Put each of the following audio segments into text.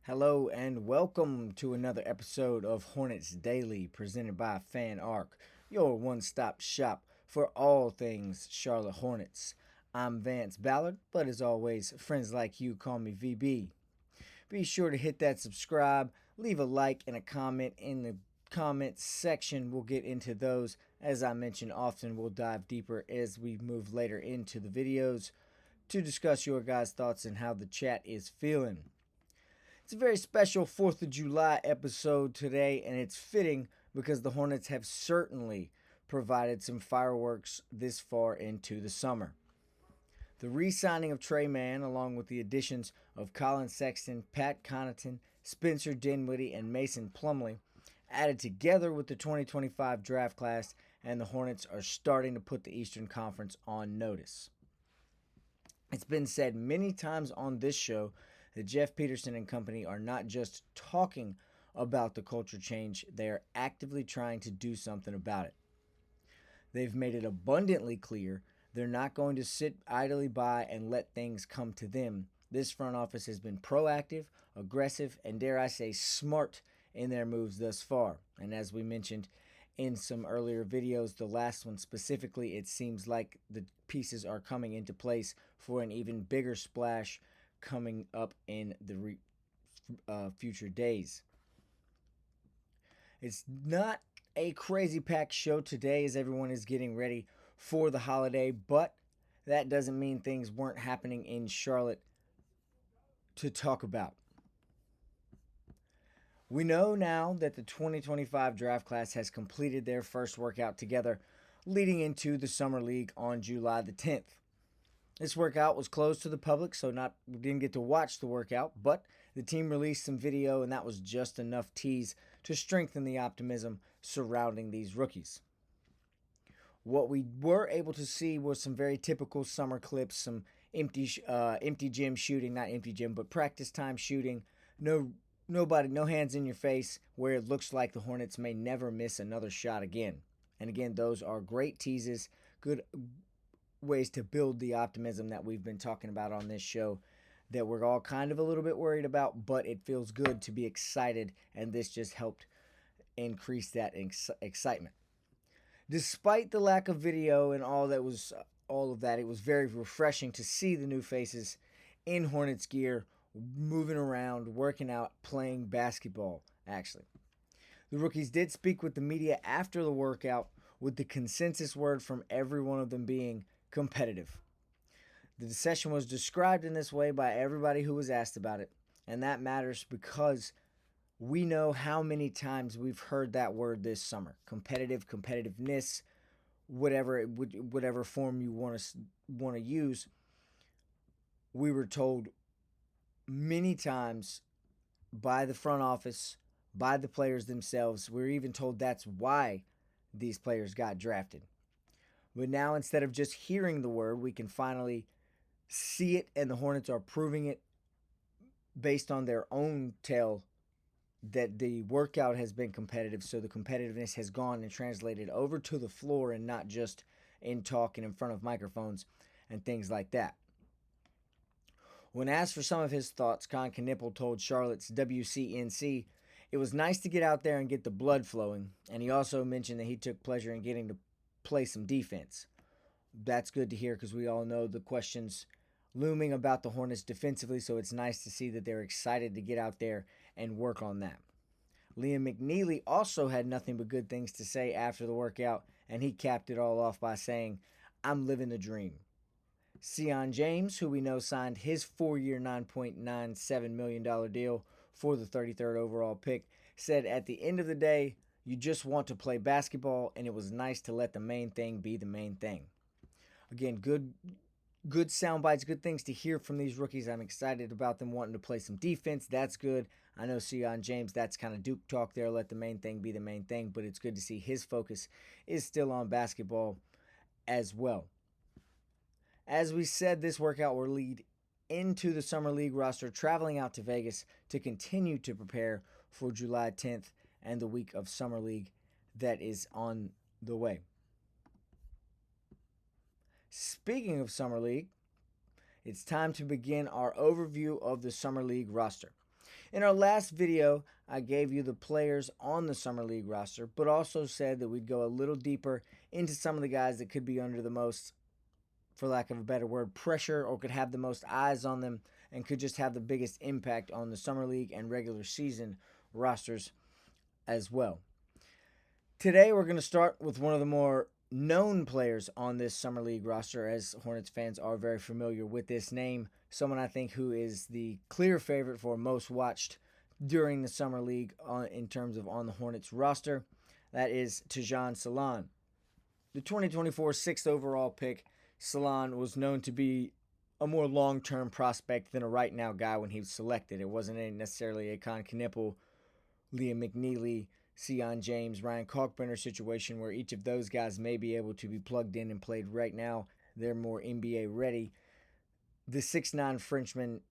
Hello and welcome to another episode of Hornets Daily presented by Fan Arc, your one stop shop for all things Charlotte Hornets. I'm Vance Ballard, but as always, friends like you call me VB. Be sure to hit that subscribe, leave a like and a comment in the comments section. We'll get into those. As I mentioned often, we'll dive deeper as we move later into the videos to discuss your guys' thoughts and how the chat is feeling. It's a very special 4th of July episode today, and it's fitting because the Hornets have certainly provided some fireworks this far into the summer. The re-signing of Trey Mann, along with the additions of Colin Sexton, Pat Connaughton, Spencer Dinwiddie, and Mason Plumlee, added together with the 2025 draft class, and the Hornets are starting to put the Eastern Conference on notice. It's been said many times on this show that Jeff Peterson and company are not just talking about the culture change, they are actively trying to do something about it. They've made it abundantly clear they're not going to sit idly by and let things come to them. This front office has been proactive, aggressive, and dare I say smart in their moves thus far. And as we mentioned in some earlier videos, the last one specifically, it seems like the pieces are coming into place for an even bigger splash coming up in the future days. It's not a crazy packed show today as everyone is getting ready for the holiday, but that doesn't mean things weren't happening in Charlotte to talk about. We know now that the 2025 draft class has completed their first workout together, leading into the Summer League on July the 10th. This workout was closed to the public, so we didn't get to watch the workout, but the team released some video, and that was just enough tease to strengthen the optimism surrounding these rookies. What we were able to see was some very typical summer clips, some empty gym shooting, not empty gym, but practice time shooting. No hands in your face, where it looks like the Hornets may never miss another shot again. And again, those are great teases, good ways to build the optimism that we've been talking about on this show that we're all kind of a little bit worried about, but it feels good to be excited, and this just helped increase that excitement. Despite the lack of video and all of that, it was very refreshing to see the new faces in Hornets gear, moving around, working out, playing basketball, actually. The rookies did speak with the media after the workout, with the consensus word from every one of them being competitive. The session was described in this way by everybody who was asked about it, and that matters because we know how many times we've heard that word this summer. Competitive, competitiveness, whatever form you want to use. We were told many times by the front office, by the players themselves. We were even told that's why these players got drafted. But now, instead of just hearing the word, we can finally see it, and the Hornets are proving it based on their own tell that the workout has been competitive, so the competitiveness has gone and translated over to the floor and not just in talking in front of microphones and things like that. When asked for some of his thoughts, Con Knipple told Charlotte's WCNC it was nice to get out there and get the blood flowing, and he also mentioned that he took pleasure in getting to play some defense. That's good to hear because we all know the questions looming about the Hornets defensively, so it's nice to see that they're excited to get out there and work on that. Liam McNeely also had nothing but good things to say after the workout, and he capped it all off by saying, "I'm living the dream." Sion James, who we know signed his 4-year $9.97 million deal for the 33rd overall pick, said at the end of the day, you just want to play basketball, and it was nice to let the main thing be the main thing. Again, good sound bites, good things to hear from these rookies. I'm excited about them wanting to play some defense. That's good. I know Sion James, that's kind of Duke talk there, let the main thing be the main thing, but it's good to see his focus is still on basketball as well. As we said, this workout will lead into the Summer League roster, traveling out to Vegas to continue to prepare for July 10th and the week of Summer League that is on the way. Speaking of Summer League, it's time to begin our overview of the Summer League roster. In our last video, I gave you the players on the Summer League roster, but also said that we'd go a little deeper into some of the guys that could be under the most, for lack of a better word, pressure, or could have the most eyes on them and could just have the biggest impact on the Summer League and regular season rosters as well. Today, we're going to start with one of the more known players on this Summer League roster, as Hornets fans are very familiar with this name. Someone I think who is the clear favorite for most watched during the Summer League in terms of on the Hornets roster. That is Tajon Salons. The 2024 6th overall pick, Salons was known to be a more long-term prospect than a right-now guy when he was selected. It wasn't necessarily a Con Knipple, Liam McNeely, Sion James, Ryan Kalkbrenner situation where each of those guys may be able to be plugged in and played right now. They're more NBA ready. The 6'9 Frenchman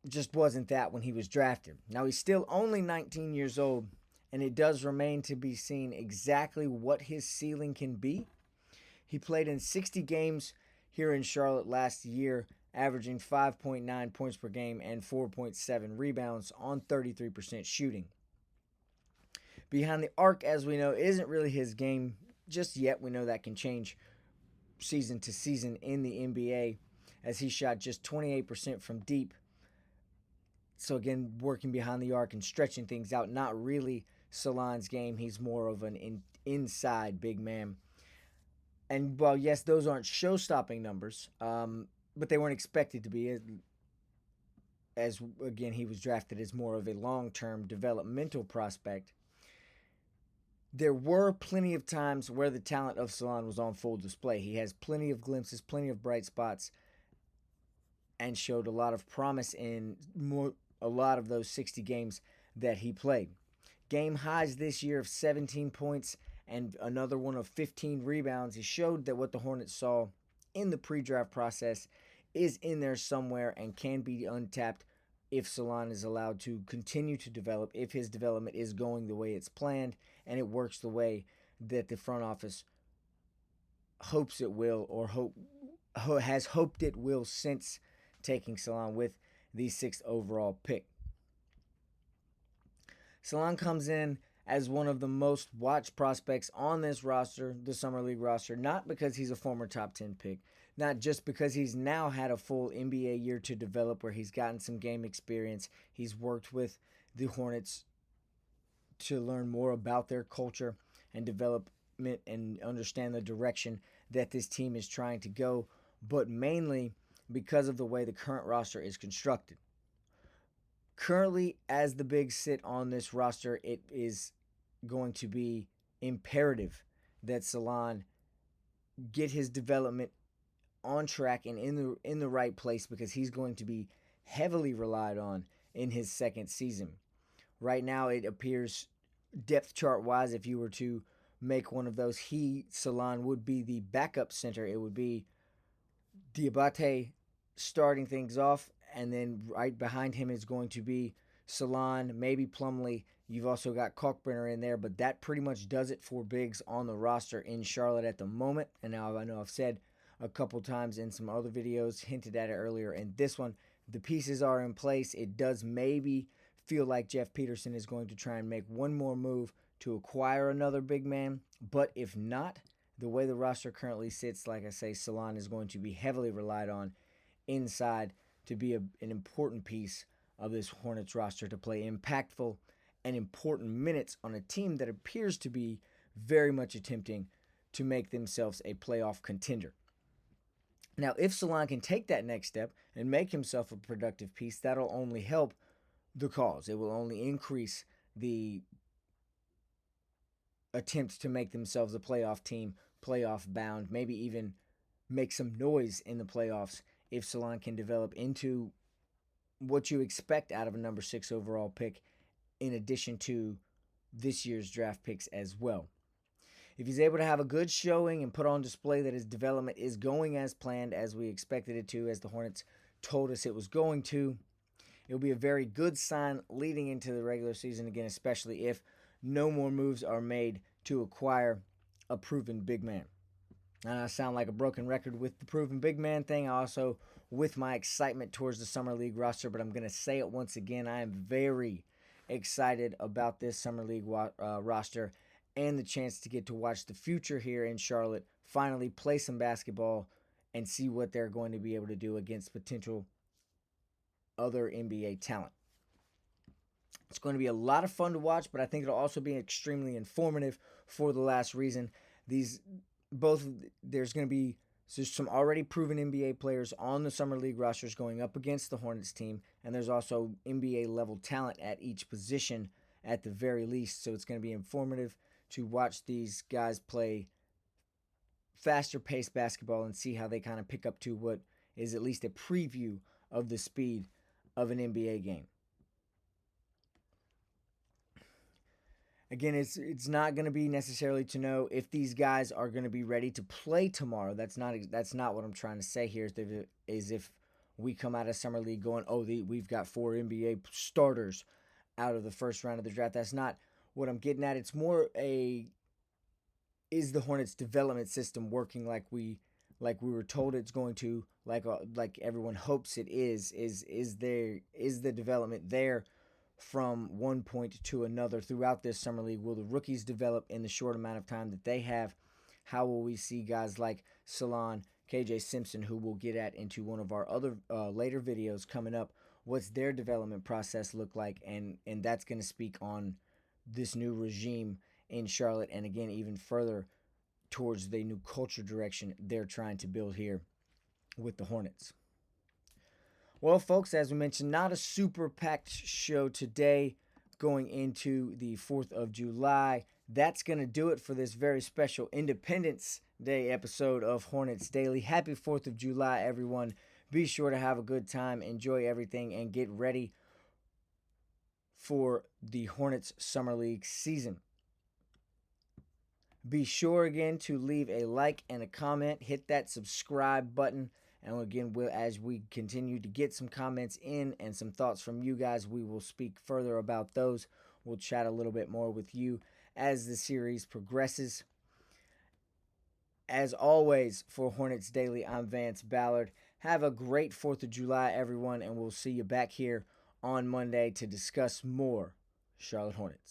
just wasn't that when he was drafted. Now, he's still only 19 years old, and it does remain to be seen exactly what his ceiling can be. He played in 60 games here in Charlotte last year, averaging 5.9 points per game and 4.7 rebounds on 33% shooting. Behind the arc, as we know, isn't really his game just yet. We know that can change season to season in the NBA, as he shot just 28% from deep. So again, working behind the arc and stretching things out, not really Salons' game. He's more of an inside big man. And while, yes, those aren't show-stopping numbers, but they weren't expected to be, as again, he was drafted as more of a long-term developmental prospect. There were plenty of times where the talent of Salons was on full display. He has plenty of glimpses, plenty of bright spots, and showed a lot of promise in a lot of those 60 games that he played. Game highs this year of 17 points and another one of 15 rebounds. He showed that what the Hornets saw in the pre-draft process is in there somewhere and can be untapped if Salons is allowed to continue to develop, if his development is going the way it's planned and it works the way that the front office hopes it will, or has hoped it will since taking Salons with the 6th overall pick. Salons comes in as one of the most watched prospects on this roster, the Summer League roster, not because he's a former top 10 pick, not just because he's now had a full NBA year to develop where he's gotten some game experience. He's worked with the Hornets to learn more about their culture and development and understand the direction that this team is trying to go, but mainly because of the way the current roster is constructed. Currently, as the bigs sit on this roster, it is going to be imperative that Salons get his development on track and in the right place, because he's going to be heavily relied on in his second season. Right now, it appears depth chart wise, if you were to make one of those, Salons would be the backup center. It would be Diabate starting things off, and then right behind him is going to be Salons, maybe Plumlee. You've also got Kalkbrenner in there, but that pretty much does it for bigs on the roster in Charlotte at the moment. And now I know I've said a couple times in some other videos, hinted at it earlier in this one, the pieces are in place. It does maybe feel like Jeff Peterson is going to try and make one more move to acquire another big man, but if not, the way the roster currently sits, like I say, Salons is going to be heavily relied on inside to be an important piece of this Hornets roster, to play impactful and important minutes on a team that appears to be very much attempting to make themselves a playoff contender. Now, if Salons can take that next step and make himself a productive piece, that'll only help the cause. It will only increase the attempts to make themselves a playoff team, playoff bound, maybe even make some noise in the playoffs if Salons can develop into what you expect out of a number 6 overall pick, in addition to this year's draft picks as well. If he's able to have a good showing and put on display that his development is going as planned, as we expected it to, as the Hornets told us it was going to, it'll be a very good sign leading into the regular season again, especially if no more moves are made to acquire a proven big man. And I sound like a broken record with the proven big man thing. Also, with my excitement towards the Summer League roster, but I'm going to say it once again, I am very, excited about this Summer League roster and the chance to get to watch the future here in Charlotte finally play some basketball and see what they're going to be able to do against potential other NBA talent. It's going to be a lot of fun to watch, but I think it'll also be extremely informative for the last reason. There's going to be some already proven NBA players on the Summer League rosters going up against the Hornets team, and there's also NBA level talent at each position at the very least, so it's going to be informative to watch these guys play faster paced basketball and see how they kind of pick up to what is at least a preview of the speed of an NBA game. Again, it's not going to be necessarily to know if these guys are going to be ready to play tomorrow. That's not what I'm trying to say here. Is if we come out of summer league going, we've got 4 NBA starters out of the first round of the draft. That's not what I'm getting at. It's more is the Hornets development system working like we were told it's going to, like everyone hopes it is the development there from one point to another throughout this summer league? Will the rookies develop in the short amount of time that they have? How will we see guys like Salon, KJ Simpson, who we'll get at into one of our other later videos coming up? What's their development process look like? And that's going to speak on this new regime in Charlotte, and again, even further towards the new culture direction they're trying to build here with the Hornets. Well, folks, as we mentioned, not a super packed show today going into the 4th of July. That's going to do it for this very special Independence Day episode of Hornets Daily. Happy 4th of July, everyone. Be sure to have a good time, enjoy everything, and get ready for the Hornets Summer League season. Be sure again to leave a like and a comment. Hit that subscribe button. And again, as we continue to get some comments in and some thoughts from you guys, we will speak further about those. We'll chat a little bit more with you as the series progresses. As always, for Hornets Daily, I'm Vance Ballard. Have a great 4th of July, everyone, and we'll see you back here on Monday to discuss more Charlotte Hornets.